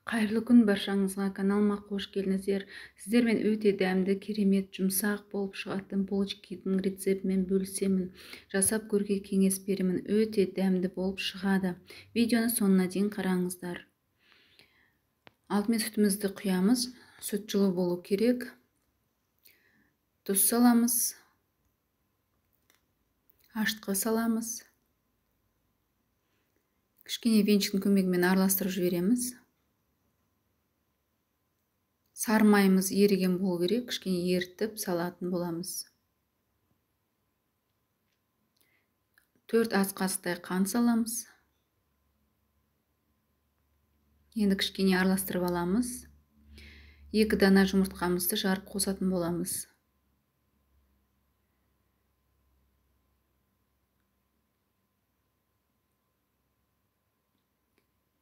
Қайырлы күн баршаңызға, каналыма қош келдіңіздер. Сіздермен өте дәмді, керемет, жұмсақ болып шығатын булочкидің рецептімен бөлісемін. Жасап көруге кеңес беремін. Өте дәмді болып шығады. Видеоны соңына дейін қараңыздар. Алдымен сүтімізді құямыз. Сүт жылы болу керек. Тұз саламыз. Ашытқы саламыз. Кішкене венчиктің көмегімен араластырып жібереміз. Сармайымыз еріген болу керек, кішкене ерітіп салатын боламыз. 4 ас қасықтай қант саламыз. Енді кішкене араластырып аламыз. 2 дана жұмыртқамызды жарып қосатын боламыз.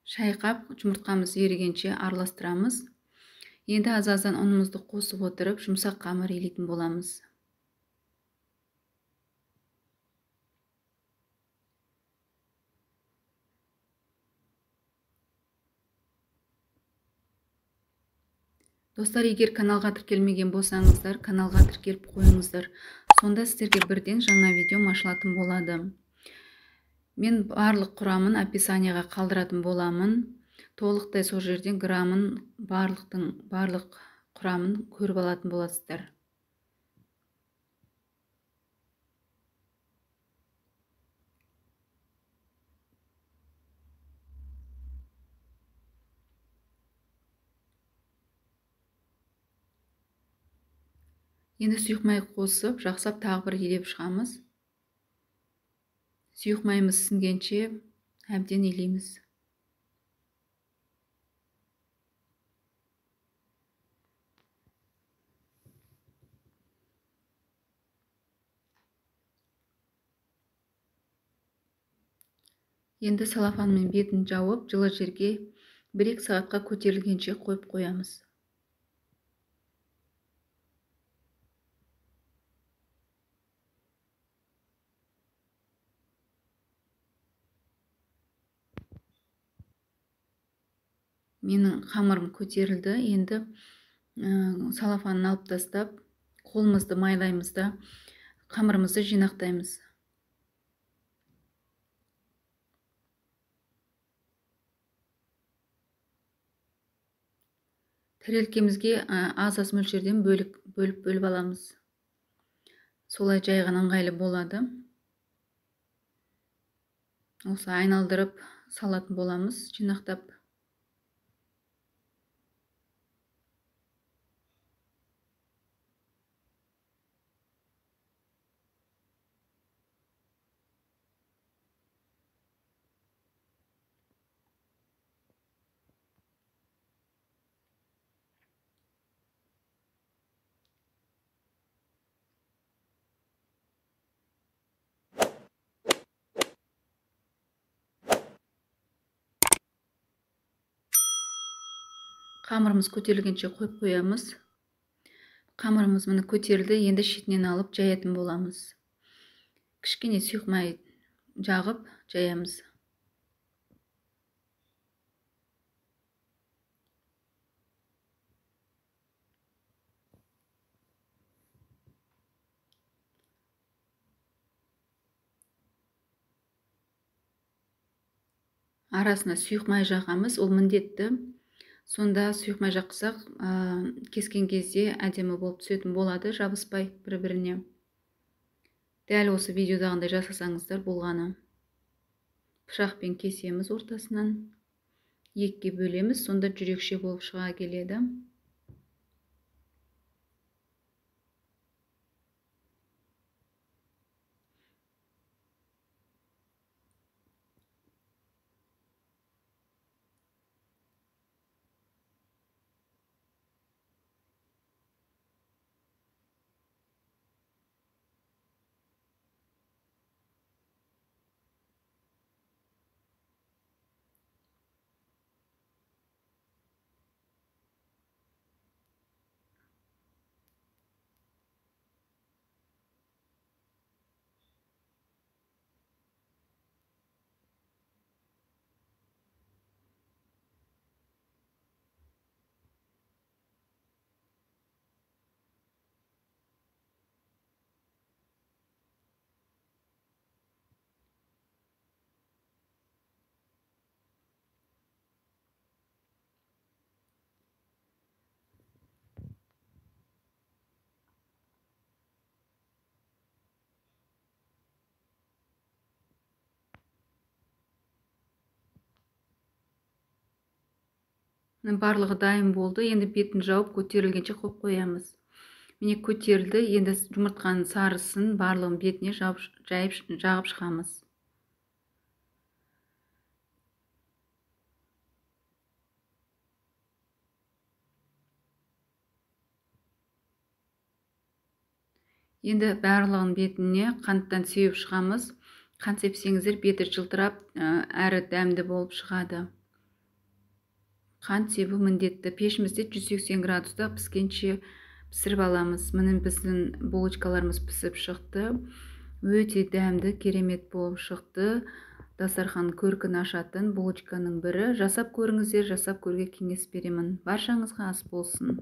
Шайқап жұмыртқамыз ерігенше араластырамыз. Енді аз-аздан ұнымызды қосып отырып, жұмсақ қамыр илейтін боламыз. Достар, егер каналға тіркелмеген болсаңыздар, каналға тіркеліп қойыңыздар. Сонда сіздерге бірден жаңа видеом ашылатын болады. Мен барлық құрамын описанияға қалдыратын боламын. Толықтай сол жерден грамын, барлық құрамын көріп алатын боласыздар. Енді сұйық май қосып, жақсап тағы бір илеп шығамыз. Сұйық майымыз сіңгенше әбден илейміз. Енді салафанмен бетін жауып, жылы жерге 1-2 сағатқа көтерілгенше қойып қоямыз. Менің қамырым көтерілді. Енді салафанын алып тастап, қолымызды майлаймыз да қамырымызды жинақтаймыз. Тәрелкемізге аз-аз мөлшерден бөліп аламыз. Солай жайған ыңғайлы болады. Осы айналдырып салатын боламыз, жинақтап. Қамырымыз көтерілгенше қойып қоямыз. Қамырымыз міне көтерілді, енді шетінен алып жаятын боламыз. Кішкене сұйық май жағып жаямыз. Арасына сұйық май жағамыз, ол міндетті. Сонда сұйық май жақсақ, кескен кезде әдемі болып түсетін болады, жабыспай бір-біріне. Дәл осы видеодағындай жасасаңыздар болғаны. Пышақпен кесеміз ортасынан, 2-ге бөлеміз, сонда жүрекше болып шыға келеді. Барлығы дайын болды. Енді бетін жауып көтерілгенше қойып қоямыз. Міне көтерілді. Енді жұмыртқаның сарысын барлығын бетіне жағып шығамыз. Енді барлығын бетіне қанттан сеуіп шығамыз. Қант сепсеңіздер, беті жылтырап, әрі дәмді болып шығады. Қант себу міндетті. Пешімізде 180 градуста піскенше пісіріп аламыз. Міне біздің булочкаларымыз пісіп шықты. Өте дәмді, керемет болып шықты. Дастархан көркін ашатын булочканың бірі. Жасап көріңіздер, жасап көруге кеңес беремін. Баршаңызға ас болсын.